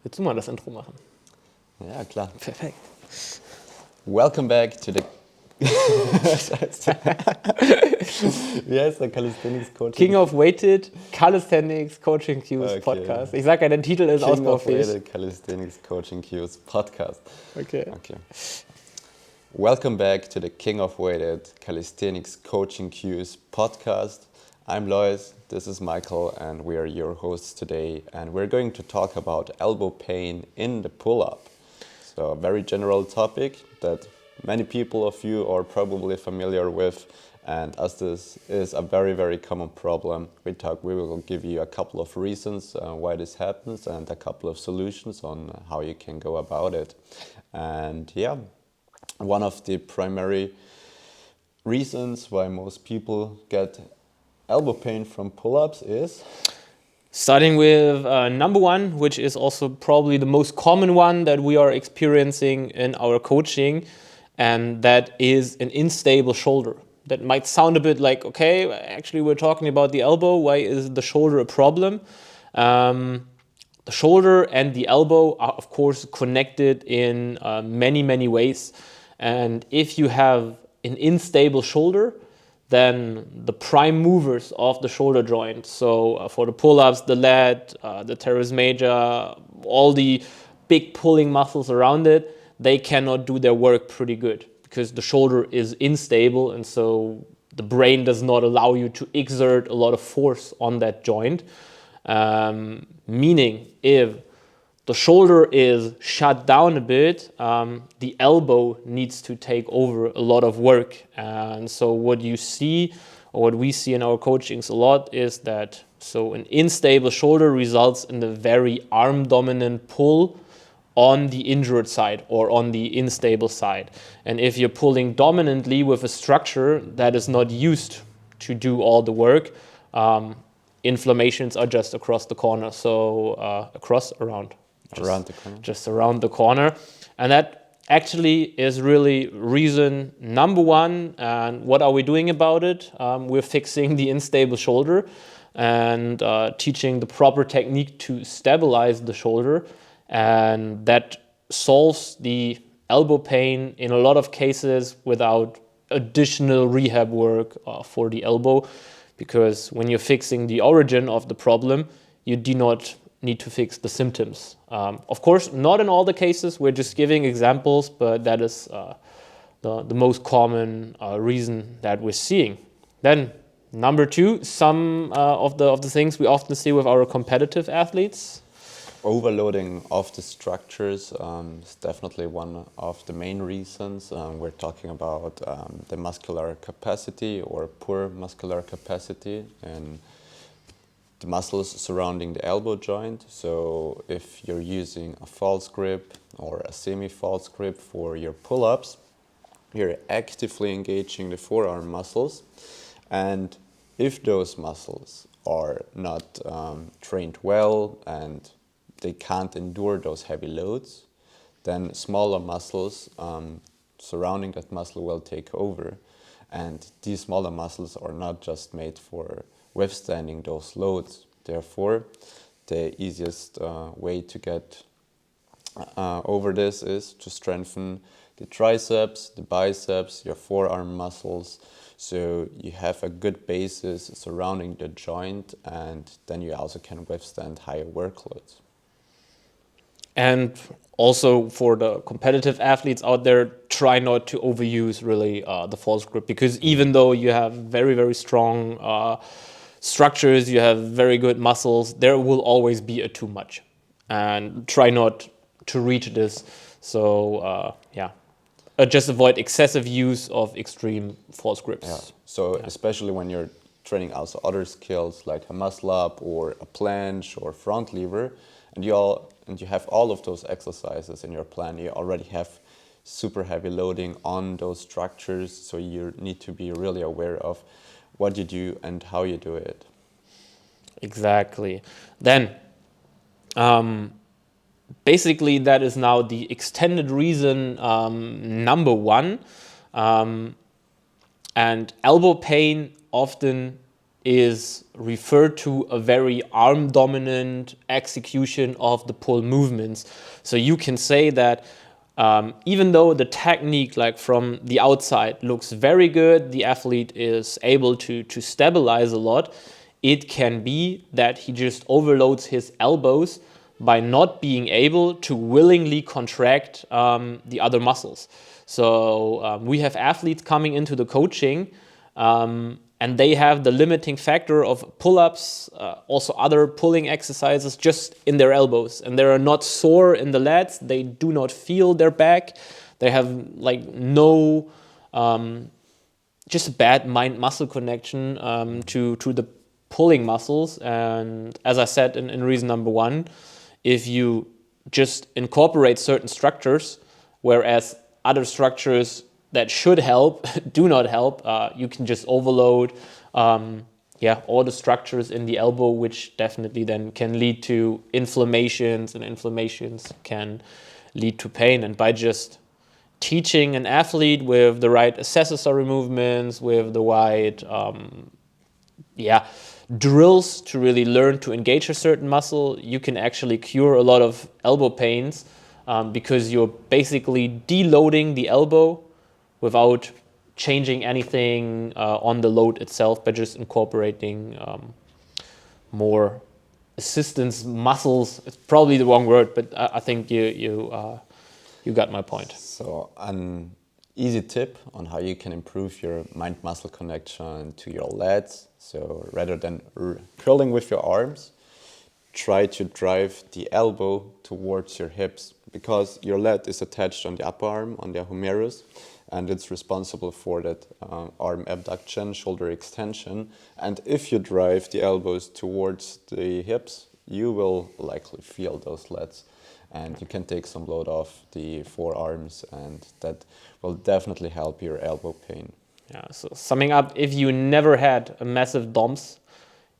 Willst du mal das Intro machen? Ja, klar. Perfekt. Welcome back to the... Wie heißt der Calisthenics Coaching? King of Weighted Calisthenics Coaching Cues Podcast. Ich sage ja, der Titel ist ausbaufähig. King of Weighted Calisthenics Coaching Cues Podcast. Okay. Welcome back to the King of Weighted Calisthenics Coaching Cues Podcast. I'm Alois, this is Michael, and we are your hosts today. And we're going to talk about elbow pain in the pull-up. So a very general topic that many people of you are probably familiar with. And as this is a very, very common problem, we will give you a couple of reasons why this happens and a couple of solutions on how you can go about it. And yeah, one of the primary reasons why most people get elbow pain from pull-ups is... Starting with number one, which is also probably the most common one that we are experiencing in our coaching, and that is an unstable shoulder. That might sound a bit like, okay, actually we're talking about the elbow, why is the shoulder a problem? The shoulder and the elbow are of course connected in many ways, and if you have an unstable shoulder, then the prime movers of the shoulder joint, so for the pull-ups, the lat, the teres major, all the big pulling muscles around it, they cannot do their work pretty good because the shoulder is unstable, and so the brain does not allow you to exert a lot of force on that joint. Meaning, if the shoulder is shut down a bit, the elbow needs to take over a lot of work. And so what you see, or what we see in our coachings a lot, is that so an unstable shoulder results in a very arm-dominant pull on the injured side or on the unstable side. And if you're pulling dominantly with a structure that is not used to do all the work, inflammations are just across the corner, so just around the corner. And that actually is really reason number one. And what are we doing about it? We're fixing the unstable shoulder and teaching the proper technique to stabilize the shoulder. And that solves the elbow pain in a lot of cases without additional rehab work for the elbow. Because when you're fixing the origin of the problem, you do not need to fix the symptoms. Of course, not in all the cases, we're just giving examples, but that is the most common reason that we're seeing. Then, number two, some of the things we often see with our competitive athletes. Overloading of the structures is definitely one of the main reasons. We're talking about the muscular capacity or poor muscular capacity and the muscles surrounding the elbow joint. So if you're using a false grip or a semi-false grip for your pull-ups, you're actively engaging the forearm muscles. And if those muscles are not trained well and they can't endure those heavy loads, then smaller muscles surrounding that muscle will take over. And these smaller muscles are not just made for withstanding those loads. Therefore, the easiest way to get over this is to strengthen the triceps, the biceps, your forearm muscles, so you have a good basis surrounding the joint, and then you also can withstand higher workloads. And also for the competitive athletes out there, try not to overuse really the false grip, because even though you have very strong structures, you have very good muscles, there will always be a too much, and try not to reach this. So just avoid excessive use of extreme false grips. Yeah. So especially when you're training also other skills like a muscle up or a planche or front lever, and you have all of those exercises in your plan, you already have super heavy loading on those structures, so you need to be really aware of what you do and how you do it. Exactly. Then, basically that is now the extended reason number one. And elbow pain often is referred to a very arm dominant execution of the pull movements. So you can say that even though the technique, like from the outside, looks very good, the athlete is able to stabilize a lot, it can be that he just overloads his elbows by not being able to willingly contract the other muscles. So we have athletes coming into the coaching and they have the limiting factor of pull-ups, also other pulling exercises just in their elbows. And they are not sore in the lats. They do not feel their back. They have like no, just a bad mind-muscle connection to the pulling muscles. And as I said in reason number 1, if you just incorporate certain structures, whereas other structures that should help do not help, you can just overload all the structures in the elbow, which definitely then can lead to inflammations, and inflammations can lead to pain. And by just teaching an athlete with the right accessory movements, with the right drills to really learn to engage a certain muscle, you can actually cure a lot of elbow pains because you're basically deloading the elbow without changing anything on the load itself, by just incorporating more assistance muscles. It's probably the wrong word, but I think you got my point. So an easy tip on how you can improve your mind-muscle connection to your lats. So rather than curling with your arms, try to drive the elbow towards your hips, because your lat is attached on the upper arm, on the humerus, and it's responsible for that arm abduction, shoulder extension. And if you drive the elbows towards the hips, you will likely feel those lats, and you can take some load off the forearms, and that will definitely help your elbow pain. Yeah, so summing up, if you never had a massive DOMS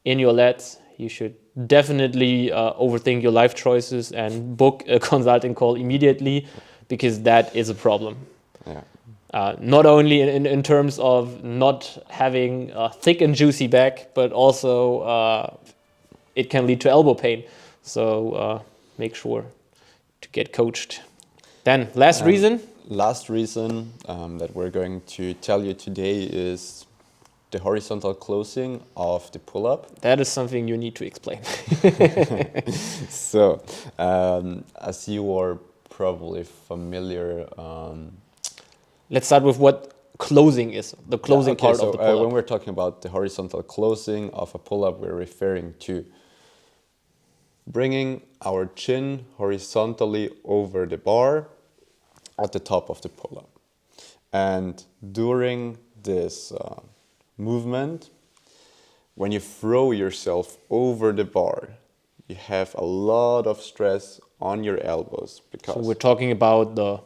in your lats, you should definitely overthink your life choices and book a consulting call immediately, because that is a problem. Yeah. Not only in terms of not having a thick and juicy back, but also it can lead to elbow pain. So make sure to get coached. Then last reason that we're going to tell you today is the horizontal closing of the pull-up. That is something you need to explain. So as you are probably familiar, let's start with what closing is, the closing part of the pull-up. When we're talking about the horizontal closing of a pull-up, we're referring to bringing our chin horizontally over the bar at the top of the pull-up. And during this movement, when you throw yourself over the bar, you have a lot of stress on your elbows. Because so we're talking about the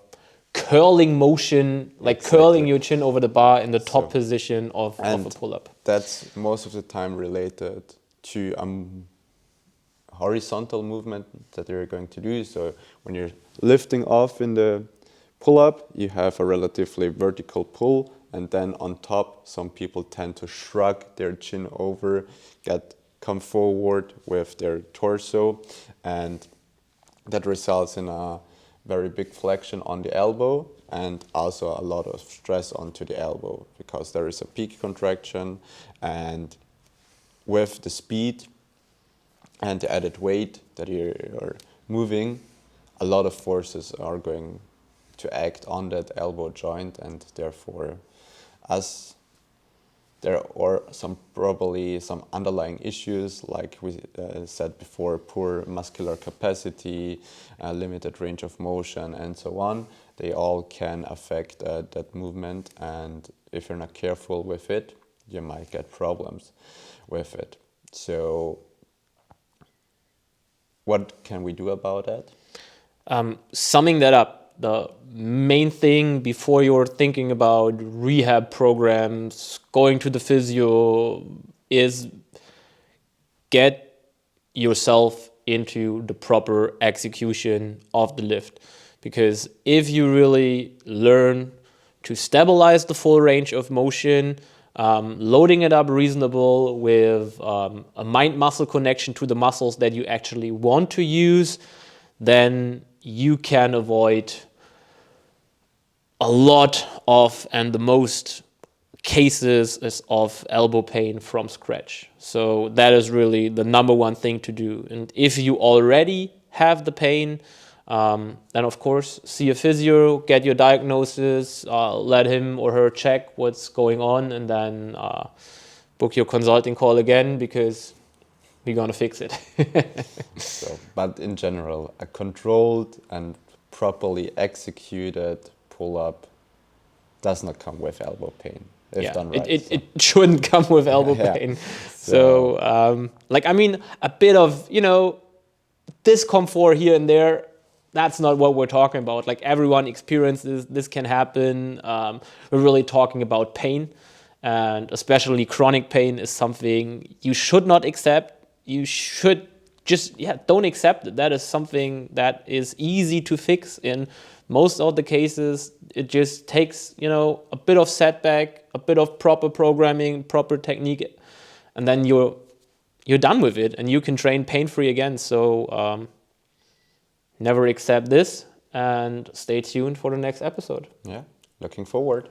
curling motion, like curling your chin over the bar in the top position of a pull-up. That's most of the time related to horizontal movement that you're going to do. So when you're lifting off in the pull-up, you have a relatively vertical pull, and then on top, some people tend to shrug their chin over, come forward with their torso, and that results in a very big flexion on the elbow, and also a lot of stress onto the elbow, because there is a peak contraction, and with the speed and the added weight that you're moving, a lot of forces are going to act on that elbow joint, and therefore, as there are probably some underlying issues, like we said before, poor muscular capacity, limited range of motion, and so on, they all can affect that movement, and if you're not careful with it, you might get problems with it. So what can we do about that? Summing that up, the main thing before you're thinking about rehab programs, going to the physio, is get yourself into the proper execution of the lift. Because if you really learn to stabilize the full range of motion, loading it up reasonable with a mind-muscle connection to the muscles that you actually want to use, then you can avoid a lot of, and the most cases is of elbow pain from scratch. So that is really the number one thing to do. And if you already have the pain, then of course see a physio, get your diagnosis, let him or her check what's going on, and then book your consulting call again, because we're gonna fix it. So, but in general, a controlled and properly executed pull-up does not come with elbow pain. If done right. It shouldn't come with elbow pain. So, a bit of, discomfort here and there, that's not what we're talking about. Like, everyone experiences this can happen. We're really talking about pain, and especially chronic pain is something you should not accept. You should just, don't accept it. That is something that is easy to fix in most of the cases. It just takes, a bit of setback, a bit of proper programming, proper technique, and then you're done with it, and you can train pain-free again. So never accept this, and stay tuned for the next episode. Yeah, looking forward.